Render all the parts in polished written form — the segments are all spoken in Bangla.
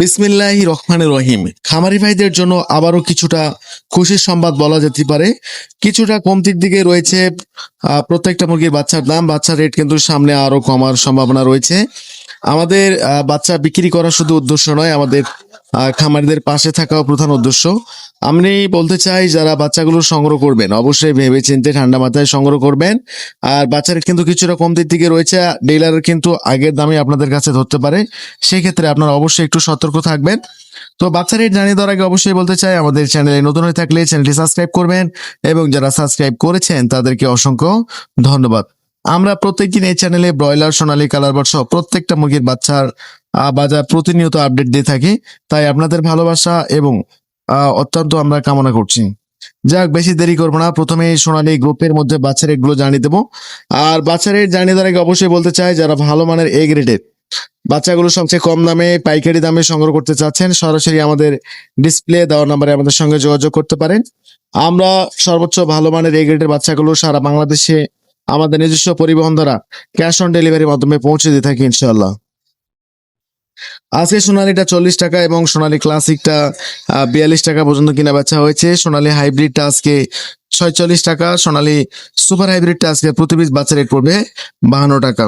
বিসমিল্লাহির রহমানির রহিম। খামারি ভাইদের জন্য আবারও কিছুটা খুশির সংবাদ বলা যেতে পারে। কিছুটা কমতির দিকে রয়েছে প্রত্যেকটা মুরগির বাচ্চার দাম। বাচ্চার রেট কিন্তু সামনে আরো কমার সম্ভাবনা রয়েছে। আমাদের বাচ্চা বিক্রি করা শুধু উদ্দেশ্য নয়, আমাদের খামারিদের পাশে থাকাও প্রধান উদ্দেশ্য। আমি বলতে চাই, যারা বাচ্চাগুলো সংগ্রহ করবেন অবশ্যই ভেবে চিন্তে ঠান্ডা মাথায় সংগ্রহ করবেন। আর বাচ্চা রেট কিন্তু কিছুটা কমতির দিকে রয়েছে। ডিলার কিন্তু আগের দামে আপনাদের কাছে ধরতে পারে, সেক্ষেত্রে আপনারা অবশ্যই একটু সতর্ক থাকবেন। তো বাচ্চা রেট জানিয়ে দেওয়ার আগে অবশ্যই বলতে চাই, আমাদের চ্যানেলে নতুন হয়ে থাকলে চ্যানেলটি সাবস্ক্রাইব করবেন, এবং যারা সাবস্ক্রাইব করেছেন তাদেরকে অসংখ্য ধন্যবাদ। আমরা প্রত্যেকদিন এই চ্যানেলে ব্রয়লার, সোনালী, কালার বার্ড সহ প্রত্যেকটা মুরগির বাচ্চার বাজার প্রতিনিয়ত আপডেট দিয়ে থাকি। তাই আপনাদের ভালোবাসা এবং অত্যন্ত আমরা কামনা করছি। যাক, বেশি দেরি করবো না, প্রথমে সোনালী গ্রুপের মধ্যে বাচ্চা রেট গুলো জানিয়ে দেবো। আর বাচ্চা রেট জানিয়ে দেওয়ার আগে অবশ্যই বলতে চাই, যারা ভালো মানের এ গ্রেডের বাচ্চাগুলো সবচেয়ে কম দামে পাইকারি দামে সংগ্রহ করতে চাচ্ছেন, সরাসরি আমাদের ডিসপ্লে দেওয়া নাম্বারে আমাদের সঙ্গে যোগাযোগ করতে পারেন। আমরা সর্বোচ্চ ভালো মানের এ গ্রেডের বাচ্চাগুলো সারা বাংলাদেশে আমাদের নিজস্ব পরিবহন দ্বারা ক্যাশ অন ডেলিভারির মাধ্যমে পৌঁছে দিয়ে থাকি ইনশাল্লাহ। আজকে সোনালীটা 40 টাকা এবং সোনালী ক্লাসিকটা 42 টাকা পর্যন্ত কিনা বেচা হয়েছে। সোনালী হাইব্রিডটা আজকে 46 টাকা, সোনালী সুপার হাইব্রিডটা আজকে প্রতি পিস বাচ্চা রেট পড়বে 52 টাকা।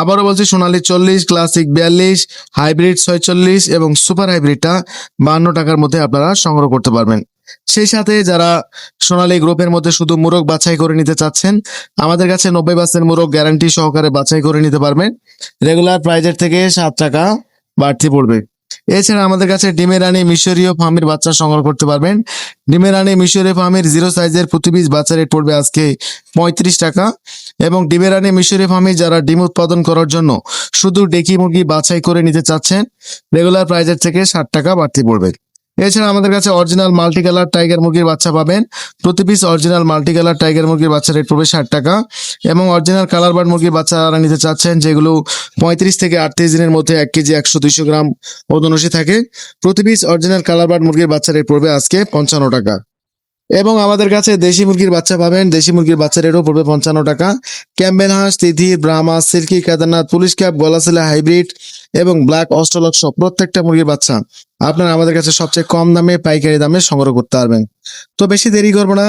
আবারও বলছি, সোনালী 40, ক্লাসিক 42, হাইব্রিড 46 এবং সুপার হাইব্রিডটা 52 টাকার মধ্যে আপনারা সংগ্রহ করতে পারবেন। সেই সাথে যারা সোনালী গ্রুপের মধ্যে শুধু মুরগ বাছাই করে নিতে চাচ্ছেন, আমাদের কাছে 90% মুরগ গ্যারান্টি সহকারে বাছাই করে নিতে পারবেন। রেগুলার প্রাইজের থেকে 7 টাকা বাড়তি পড়বে। এছাড়া আমাদের কাছে ডিমের রানী মিশরীয় ফার্মের বাচ্চা সংগ্রহ করতে পারবেন। ডিমের রানী মিশরীয় ফার্মের 0 সাইজের প্রতি পিস বাচ্চা রেট পড়বে আজকে 35 টাকা, এবং ডিমের রানী মিশরীয় ফার্মে যারা ডিম উৎপাদন করার জন্য শুধু ডেকি মুরগি বাছাই করে নিতে চাচ্ছেন, রেগুলার প্রাইজের থেকে 60 টাকা বাড়তি পড়বে। এছাড়া আমাদের কাছে অরিজিনাল মাল্টি কালার টাইগার মুরগির বাচ্চা পাবেন। প্রতি piece original multi colour tiger মুরগির বাচ্চা রেট পড়বে 60 টাকা, এবং অরিজিনাল কালার বার্ড মুরগির বাচ্চা যারা নিতে চাচ্ছেন, যেগুলো 35 থেকে 38 দিনের মধ্যে 1 কেজি 100-200 গ্রাম ওজনসী থাকে, প্রতি পিস অরিজিনাল কালার বার্ড মুরগির বাচ্চা রেট পড়বে আজকে 55 টাকা। এবং আমাদের কাছে দেশি মুরগির বাচ্চা পাবেন। দেশি মুরগির বাচ্চা রেটও পড়বে 55 টাকা। ক্যাম্বেল হাঁস, তিথি, Brahma, silkie, Kedarnath, police cap, গলাশিলা হাইব্রিড এবং ব্ল্যাক অস্ট্রেলক্স প্রত্যেকটা মুরগির বাচ্চা আপনারা আমাদের কাছে সবচেয়ে কম দামে পাইকারি দামে সংগ্রহ করতে পারবেন। তো বেশি দেরি করবো না,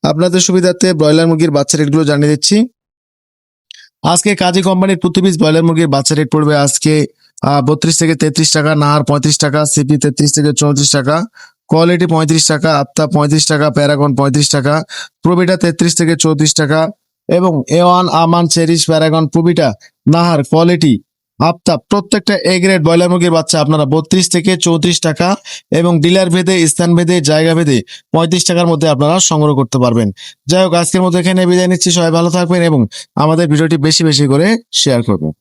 আপনাদের সুবিধার্থে ব্রয়লার মুরগির বাচ্চা রেটগুলো জানিয়ে দিচ্ছি। আজকে কাজী কোম্পানির প্রতি পিস ব্রয়লার মুরগির বাচ্চা রেট পড়বে আজকে 32 থেকে 33 টাকা, নাহার 35 টাকা, সিপি 33 থেকে 34 টাকা, কোয়ালিটি 35 টাকা, আফতাব 35 টাকা, প্যারাগন 35 টাকা, প্রবিটা 33 থেকে 34 টাকা, এবং A1, Aman, Cherish, Paragon, Provita, Nahar, Quality, Aftab প্রত্যেকটা এ গ্রেড ব্রয়লার মুরগির বাচ্চা আপনারা 32 থেকে 34 টাকা এবং ডিলার ভেদে, স্থান ভেদে, জায়গা ভেদে 35 টাকার মধ্যে আপনারা সংগ্রহ করতে পারবেন। যাই হোক, আজকের মতো এখানে বিদায় নিচ্ছি। সবাই ভালো থাকবেন এবং আমাদের ভিডিওটি বেশি বেশি করে শেয়ার করবেন।